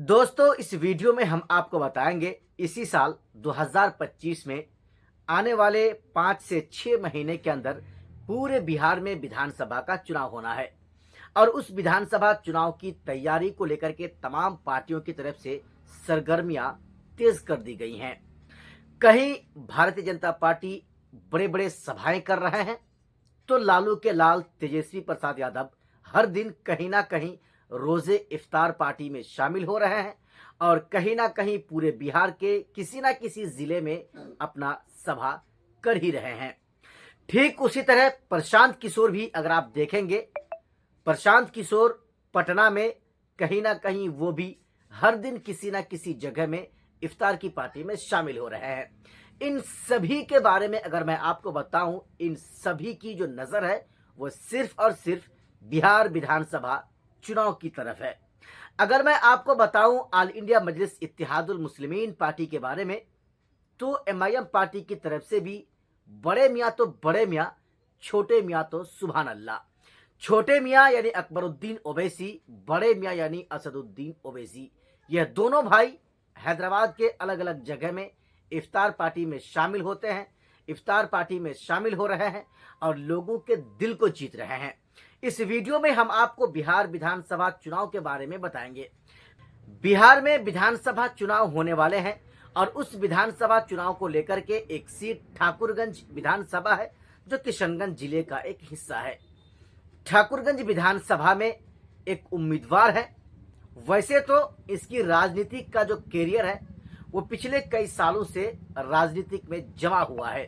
दोस्तों, इस वीडियो में हम आपको बताएंगे इसी साल 2025 में आने वाले 5 से 6 महीने के अंदर पूरे बिहार में विधानसभा का चुनाव होना है। और उस विधानसभा चुनाव की तैयारी को लेकर के तमाम पार्टियों की तरफ से सरगर्मियां तेज कर दी गई हैं। कहीं भारतीय जनता पार्टी बड़े बड़े सभाएं कर रहे हैं, तो लालू के लाल तेजस्वी प्रसाद यादव हर दिन कहीं ना कहीं रोजे इफ्तार पार्टी में शामिल हो रहे हैं और कहीं ना कहीं पूरे बिहार के किसी ना किसी जिले में अपना सभा कर ही रहे हैं। ठीक उसी तरह प्रशांत किशोर भी अगर आप देखेंगे, प्रशांत किशोर पटना में कहीं ना कहीं वो भी हर दिन किसी ना किसी जगह में इफ्तार की पार्टी में शामिल हो रहे हैं। इन सभी के बारे में अगर मैं आपको बताऊं, इन सभी की जो नजर है वो सिर्फ और सिर्फ बिहार विधानसभा चुनाव की तरफ है। अगर मैं आपको बताऊं ऑल इंडिया मजलिस इत्तेहादुल मुस्लिमीन पार्टी के बारे में, तो एमआईएम पार्टी की तरफ से भी बड़े मियाँ तो बड़े मियाँ, छोटे मियाँ तो सुभान अल्लाह। छोटे मियाँ यानी अकबरुद्दीन ओवैसी, बड़े मियाँ यानी असदुद्दीन ओवैसी, यह दोनों भाई हैदराबाद के अलग अलग जगह में इफ्तार पार्टी में शामिल होते हैं, इफ्तार पार्टी में शामिल हो रहे हैं और लोगों के दिल को जीत रहे हैं। इस वीडियो में हम आपको बिहार विधानसभा चुनाव के बारे में बताएंगे। बिहार में विधानसभा चुनाव होने वाले हैं और उस विधानसभा चुनाव को लेकर के एक सीट ठाकुरगंज विधानसभा है जो किशनगंज जिले का एक हिस्सा है। ठाकुरगंज विधानसभा में एक उम्मीदवार है। वैसे तो इसकी राजनीतिक का जो कैरियर है वो पिछले कई सालों से राजनीतिक में जमा हुआ है।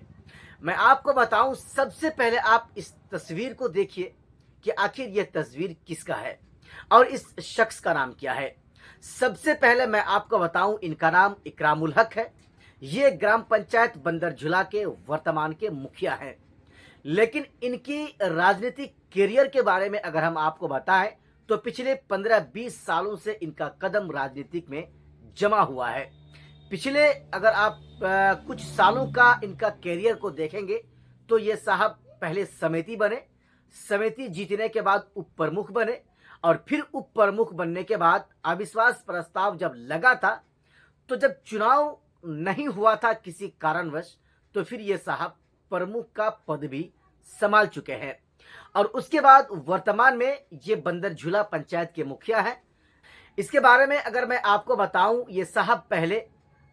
मैं आपको बताऊं, सबसे पहले आप इस तस्वीर को देखिए कि आखिर यह तस्वीर किसका है और इस शख्स का नाम क्या है। सबसे पहले मैं आपको बताऊं, इनका नाम इकरामुल हक है। ये ग्राम पंचायत बंदरझुला के वर्तमान के मुखिया हैं। लेकिन इनकी राजनीतिक कैरियर के बारे में अगर हम आपको बताएं तो पिछले 15-20 सालों से इनका कदम राजनीतिक में जमा हुआ है। पिछले अगर आप कुछ सालों का इनका कैरियर को देखेंगे तो ये साहब पहले समिति बने, समिति जीतने के बाद उप प्रमुख बने और फिर उप प्रमुख बनने के बाद अविश्वास प्रस्ताव जब लगा था, तो जब चुनाव नहीं हुआ था किसी कारणवश, तो फिर ये साहब प्रमुख का पद भी संभाल चुके हैं और उसके बाद वर्तमान में ये बंदरझुला पंचायत के मुखिया हैं। इसके बारे में अगर मैं आपको बताऊं, ये साहब पहले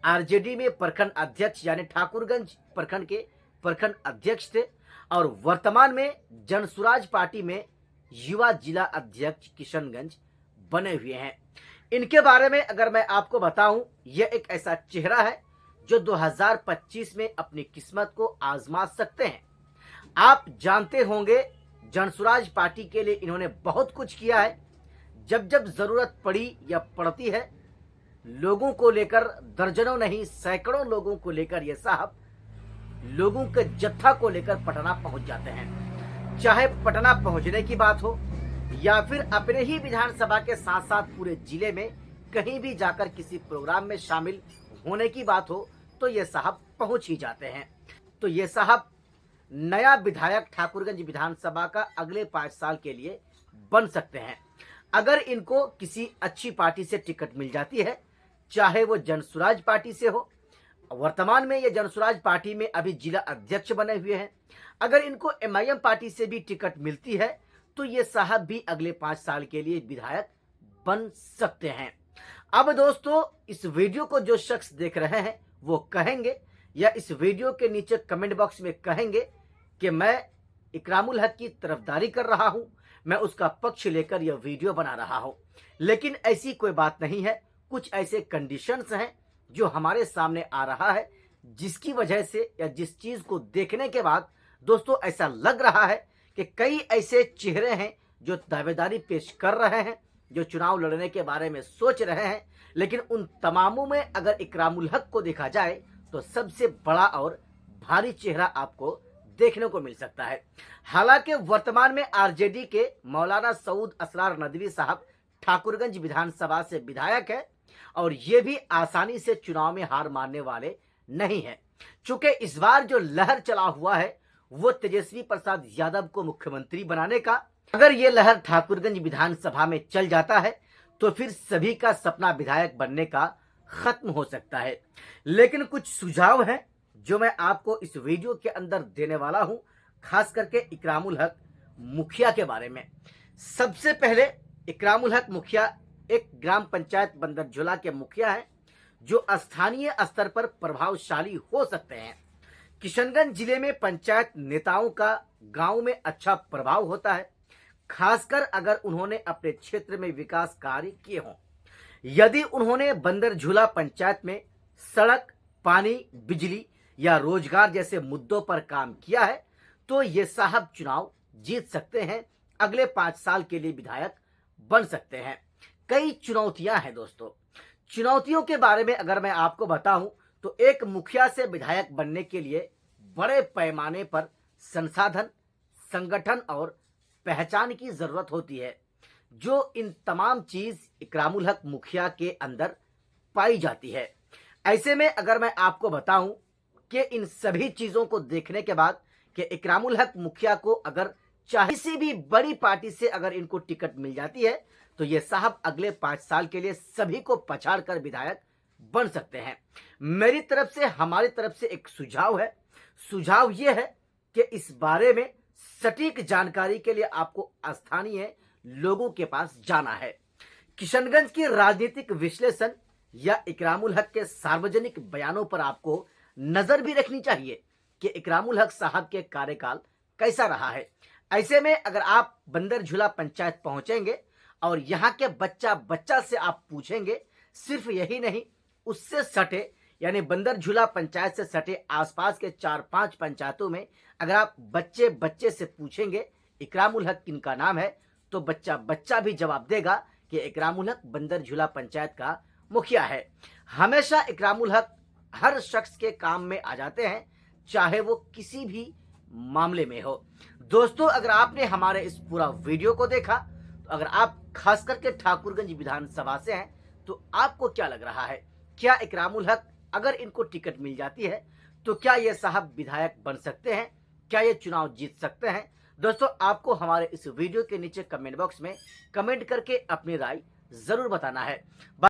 आरजेडी में प्रखंड अध्यक्ष यानी ठाकुरगंज प्रखंड के प्रखंड अध्यक्ष थे और वर्तमान में जनसुराज पार्टी में युवा जिला अध्यक्ष किशनगंज बने हुए हैं। इनके बारे में अगर मैं आपको बताऊं, यह एक ऐसा चेहरा है जो 2025 में अपनी किस्मत को आजमा सकते हैं। आप जानते होंगे, जनसुराज पार्टी के लिए इन्होंने बहुत कुछ किया है। जब जब जरूरत पड़ी या पड़ती है, लोगों को लेकर, दर्जनों नहीं सैकड़ों लोगों को लेकर ये साहब लोगों के जत्था को लेकर पटना पहुंच जाते हैं। चाहे पटना पहुंचने की बात हो या फिर अपने ही विधानसभा के साथ साथ पूरे जिले में कहीं भी जाकर किसी प्रोग्राम में शामिल होने की बात हो, तो ये साहब पहुंच ही जाते हैं। तो ये साहब नया विधायक ठाकुरगंज विधानसभा का अगले 5 साल के लिए बन सकते हैं अगर इनको किसी अच्छी पार्टी से टिकट मिल जाती है, चाहे वो जनसुराज पार्टी से हो। वर्तमान में ये जनसुराज पार्टी में अभी जिला अध्यक्ष बने हुए हैं। अगर इनको एमआईएम पार्टी से भी टिकट मिलती है तो ये साहब भी अगले 5 साल के लिए विधायक बन सकते हैं। अब दोस्तों, इस वीडियो को जो शख्स देख रहे हैं वो कहेंगे या इस वीडियो के नीचे कमेंट बॉक्स में कहेंगे कि मैं इकरामुल हक की तरफदारी कर रहा हूं, मैं उसका पक्ष लेकर यह वीडियो बना रहा हूं। लेकिन ऐसी कोई बात नहीं है। कुछ ऐसे कंडीशंस हैं जो हमारे सामने आ रहा है, जिसकी वजह से या जिस चीज को देखने के बाद दोस्तों ऐसा लग रहा है कि कई ऐसे चेहरे हैं जो दावेदारी पेश कर रहे हैं, जो चुनाव लड़ने के बारे में सोच रहे हैं। लेकिन उन तमामों में अगर इकरामुल हक को देखा जाए तो सबसे बड़ा और भारी चेहरा आपको देखने को मिल सकता है। हालांकि वर्तमान में आरजेडी के मौलाना सऊद असरार नदवी साहब ठाकुरगंज विधानसभा से विधायक है और ये भी आसानी से चुनाव में हार मानने वाले नहीं है। चूंकि इस बार जो लहर चला हुआ है वो तेजस्वी प्रसाद यादव को मुख्यमंत्री बनाने का, अगर ये लहर ठाकुरगंज विधानसभा में चल जाता है तो फिर सभी का सपना विधायक बनने का खत्म हो सकता है। लेकिन कुछ सुझाव हैं जो मैं आपको इस वीडियो के अंदर देने वाला हूं, खास करके इकरामुल हक मुखिया के बारे में। सबसे पहले, इकरामुल हक मुखिया एक ग्राम पंचायत बंदरझूला के मुखिया हैं जो स्थानीय स्तर पर प्रभावशाली हो सकते हैं। किशनगंज जिले में पंचायत नेताओं का गांव में अच्छा प्रभाव होता है, खासकर अगर उन्होंने अपने क्षेत्र में विकास कार्य किए हों। यदि उन्होंने बंदरझूला पंचायत में सड़क, पानी, बिजली या रोजगार जैसे मुद्दों पर काम किया है तो ये साहब चुनाव जीत सकते हैं, अगले 5 साल के लिए विधायक बन सकते हैं। कई चुनौतियां हैं दोस्तों। चुनौतियों के बारे में अगर मैं आपको बताऊं तो एक मुखिया से विधायक बनने के लिए बड़े पैमाने पर संसाधन, संगठन और पहचान की जरूरत होती है, जो इन तमाम चीज इकरामुल हक मुखिया के अंदर पाई जाती है। ऐसे में अगर मैं आपको बताऊं कि इन सभी चीजों को देखने के बाद कि इकरामुल हक मुखिया को अगर चाहे किसी भी बड़ी पार्टी से अगर इनको टिकट मिल जाती है तो ये साहब अगले 5 साल के लिए सभी को पछाड़ कर विधायक बन सकते हैं। मेरी तरफ से, हमारी तरफ से एक सुझाव है। सुझाव ये है कि इस बारे में सटीक जानकारी के लिए आपको स्थानीय लोगों के पास जाना है। किशनगंज की राजनीतिक विश्लेषण या इकरामुल हक के सार्वजनिक बयानों पर आपको नजर भी रखनी चाहिए कि इकरामुल हक साहब के कार्यकाल कैसा रहा है। ऐसे में अगर आप बंदरझूला पंचायत पहुंचेंगे और यहाँ के बच्चा बच्चा से आप पूछेंगे, सिर्फ यही नहीं, उससे सटे यानी बंदरझूला पंचायत से सटे आसपास के 4-5 पंचायतों में अगर आप बच्चे बच्चे से पूछेंगे इकरामुल हक किनका नाम है तो बच्चा बच्चा भी जवाब देगा कि इकरामुल हक बंदरझूला पंचायत का मुखिया है। हमेशा इकरामुल हक हर शख्स के काम में आ जाते हैं, चाहे वो किसी भी मामले में हो। दोस्तों, अगर आपने हमारे इस पूरा वीडियो को देखा तो अगर आप खास करके ठाकुरगंज विधानसभा से हैं तो आपको क्या लग रहा है? क्या इकरामुल हक अगर इनको टिकट मिल जाती है तो क्या ये साहब विधायक बन सकते हैं? क्या ये चुनाव जीत सकते हैं? दोस्तों, आपको हमारे इस वीडियो के नीचे कमेंट बॉक्स में कमेंट करके अपनी राय जरूर बताना है।